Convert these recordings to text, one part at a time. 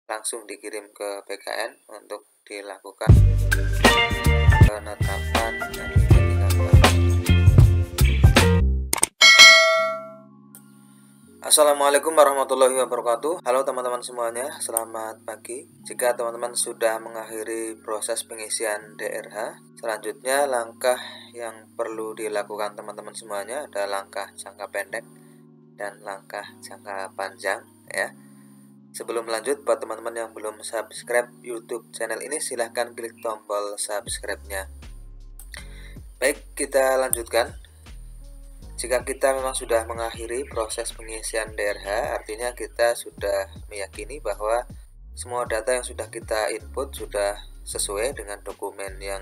langsung dikirim ke BKN untuk dilakukan penetapan NIP 3. Assalamualaikum warahmatullahi wabarakatuh. Halo teman-teman semuanya, selamat pagi. Jika teman-teman sudah mengakhiri proses pengisian DRH, selanjutnya langkah yang perlu dilakukan teman-teman semuanya ada langkah jangka pendek dan langkah jangka panjang ya. Sebelum lanjut, buat teman-teman yang belum subscribe YouTube channel ini, silahkan klik tombol subscribe-nya. Baik, kita lanjutkan. Jika kita memang sudah mengakhiri proses pengisian DRH, artinya kita sudah meyakini bahwa semua data yang sudah kita input sudah sesuai dengan dokumen yang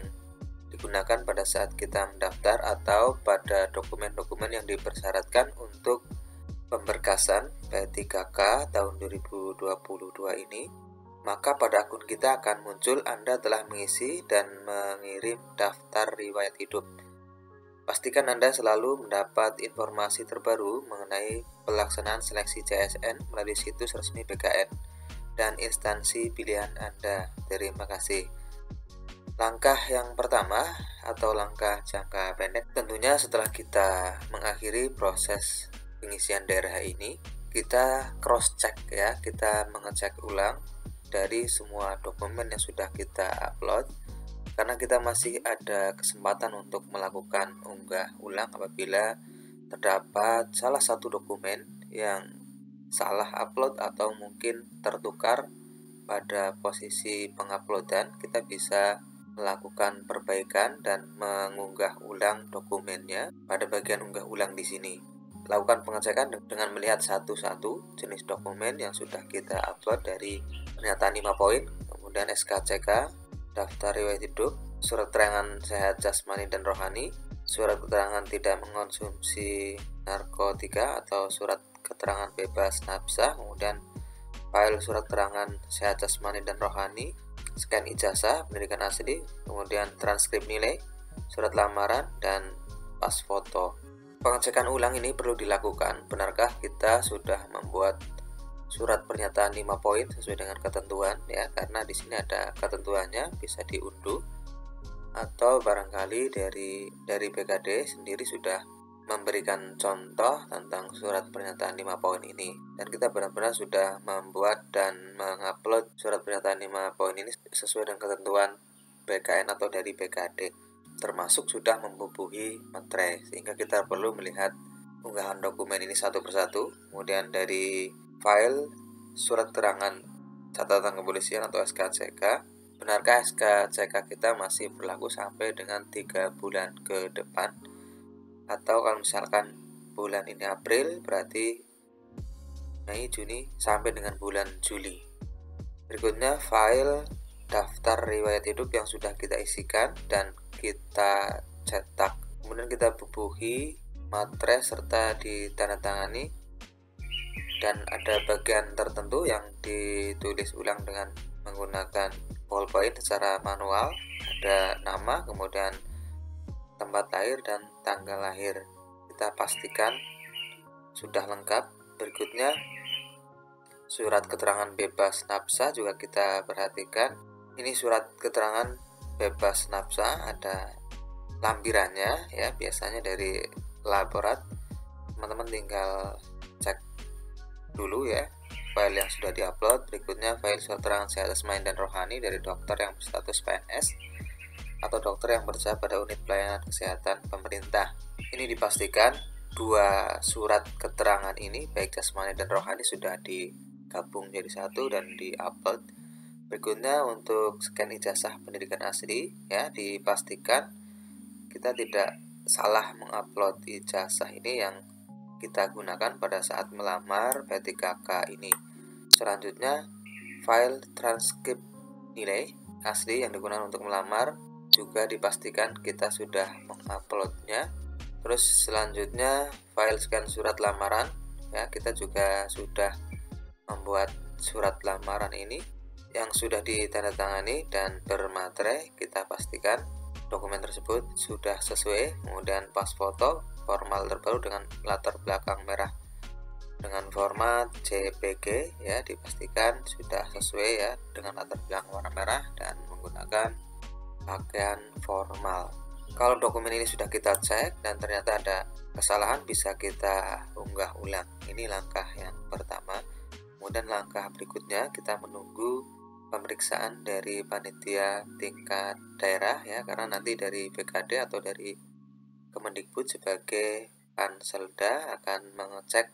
digunakan pada saat kita mendaftar atau pada dokumen-dokumen yang dipersyaratkan untuk pemberkasan P3K tahun 2022 ini, maka pada akun kita akan muncul Anda telah mengisi dan mengirim daftar riwayat hidup. Pastikan Anda selalu mendapat informasi terbaru mengenai pelaksanaan seleksi CSN melalui situs resmi BKN dan instansi pilihan Anda. Terima kasih. Langkah yang pertama atau langkah jangka pendek, tentunya setelah kita mengakhiri proses pengisian DRH ini, kita cross check ya, kita mengecek ulang dari semua dokumen yang sudah kita upload, karena kita masih ada kesempatan untuk melakukan unggah ulang apabila terdapat salah satu dokumen yang salah upload atau mungkin tertukar pada posisi penguploadan. Kita bisa melakukan perbaikan dan mengunggah ulang dokumennya pada bagian unggah ulang di sini. Lakukan pengecekan dengan melihat satu-satu jenis dokumen yang sudah kita upload dari pernyataan 5 poin, kemudian SKCK, daftar riwayat hidup, surat keterangan sehat jasmani dan rohani, surat keterangan tidak mengonsumsi narkotika atau surat keterangan bebas nafsa, kemudian file surat keterangan sehat jasmani dan rohani, scan ijazah pendidikan asli, kemudian transkrip nilai, surat lamaran, dan pas foto. Pengecekan ulang ini perlu dilakukan. Benarkah kita sudah membuat surat pernyataan 5 poin sesuai dengan ketentuan ya? Karena di sini ada ketentuannya, bisa diunduh. Atau barangkali dari BKD sendiri sudah memberikan contoh tentang surat pernyataan 5 poin ini. Dan kita benar-benar sudah membuat dan mengupload surat pernyataan 5 poin ini sesuai dengan ketentuan BKN atau dari BKD, termasuk sudah membubuhi materai, sehingga kita perlu melihat unggahan dokumen ini satu persatu. Kemudian dari file surat keterangan catatan kepolisian atau SKCK, benarkah SKCK kita masih berlaku sampai dengan 3 bulan ke depan, atau kalau misalkan bulan ini April, berarti Mei, Juni sampai dengan bulan Juli. Berikutnya file daftar riwayat hidup yang sudah kita isikan dan kita cetak, kemudian kita bubuhi materai serta ditandatangani, dan ada bagian tertentu yang ditulis ulang dengan menggunakan ballpoint secara manual. Ada nama, kemudian tempat lahir dan tanggal lahir. Kita pastikan sudah lengkap. Berikutnya surat keterangan bebas nafsa juga kita perhatikan. Ini surat keterangan bebas nafsa, ada lampirannya ya, biasanya dari laborat. Teman-teman tinggal cek dulu ya file yang sudah diupload. Berikutnya file surat keterangan sehat jasmani dan rohani dari dokter yang berstatus PNS atau dokter yang bekerja pada unit pelayanan kesehatan pemerintah. Ini dipastikan 2 surat keterangan ini baik jasmani dan rohani sudah digabung jadi satu dan diupload. Berikutnya untuk scan ijazah pendidikan asli ya, dipastikan kita tidak salah mengupload ijazah ini yang kita gunakan pada saat melamar P3K ini. Selanjutnya file transkrip nilai asli yang digunakan untuk melamar juga dipastikan kita sudah menguploadnya. Terus selanjutnya file scan surat lamaran ya, kita juga sudah membuat surat lamaran ini yang sudah ditandatangani dan bermaterai. Kita pastikan dokumen tersebut sudah sesuai. Kemudian pas foto formal terbaru dengan latar belakang merah dengan format JPG ya, dipastikan sudah sesuai ya dengan latar belakang warna merah dan menggunakan pakaian formal. Kalau dokumen ini sudah kita cek dan ternyata ada kesalahan, bisa kita unggah ulang. Ini langkah yang pertama. Kemudian langkah berikutnya kita menunggu pemeriksaan dari panitia tingkat daerah ya, karena nanti dari BKD atau dari Kemendikbud sebagai Panselda akan mengecek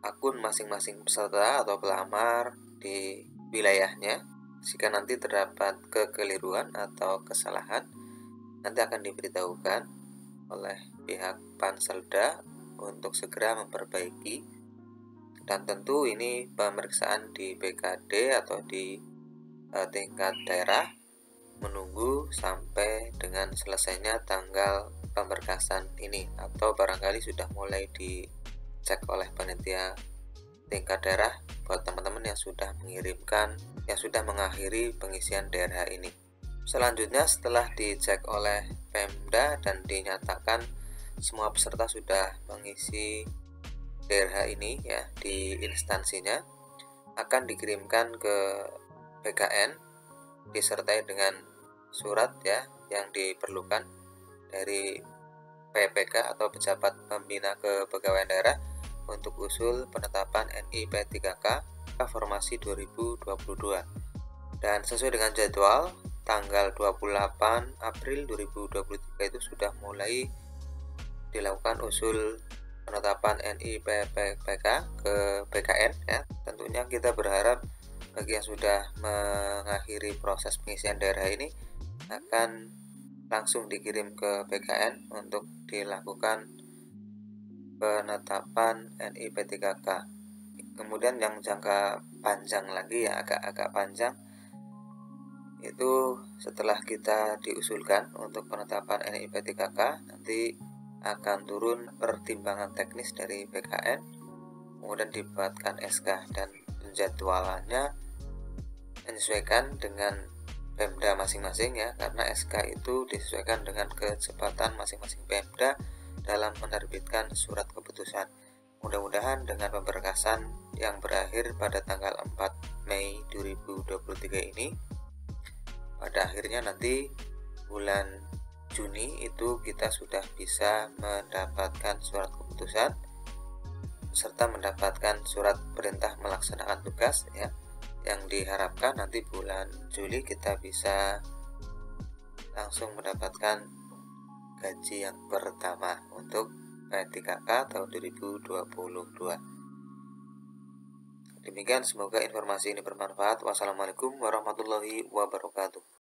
akun masing-masing peserta atau pelamar di wilayahnya. Jika nanti terdapat kekeliruan atau kesalahan, nanti akan diberitahukan oleh pihak Panselda untuk segera memperbaiki. Dan tentu ini pemeriksaan di BKD atau di tingkat daerah menunggu sampai dengan selesainya tanggal pemberkasan ini, atau barangkali sudah mulai dicek oleh panitia tingkat daerah buat teman-teman yang sudah mengakhiri pengisian DRH ini. Selanjutnya, setelah dicek oleh Pemda dan dinyatakan semua peserta sudah mengisi DRH ini ya di instansinya, akan dikirimkan ke BKN disertai dengan surat ya yang diperlukan dari PPK atau Pejabat Pembina Kepegawaian Daerah untuk usul penetapan NIP3K formasi 2022. Dan sesuai dengan jadwal, tanggal 28 April 2023 itu sudah mulai dilakukan usul penetapan NIP3K ke BKN ya. Tentunya kita berharap bagi yang sudah mengakhiri proses pengisian daerah ini akan langsung dikirim ke BKN untuk dilakukan penetapan NIP3K. Kemudian yang jangka panjang lagi ya, agak panjang, itu setelah kita diusulkan untuk penetapan NIP3K, nanti akan turun pertimbangan teknis dari BKN, kemudian dibuatkan SK, dan penjadwalannya menyesuaikan dengan Pemda masing-masing ya, karena SK itu disesuaikan dengan kecepatan masing-masing Pemda dalam menerbitkan surat keputusan. Mudah-mudahan dengan pemberkasan yang berakhir pada tanggal 4 Mei 2023 ini, pada akhirnya nanti bulan Juni itu kita sudah bisa mendapatkan surat keputusan serta mendapatkan surat perintah melaksanakan tugas ya, yang diharapkan nanti bulan Juli kita bisa langsung mendapatkan gaji yang pertama untuk P3K tahun 2022. Demikian, semoga informasi ini bermanfaat. Wassalamualaikum warahmatullahi wabarakatuh.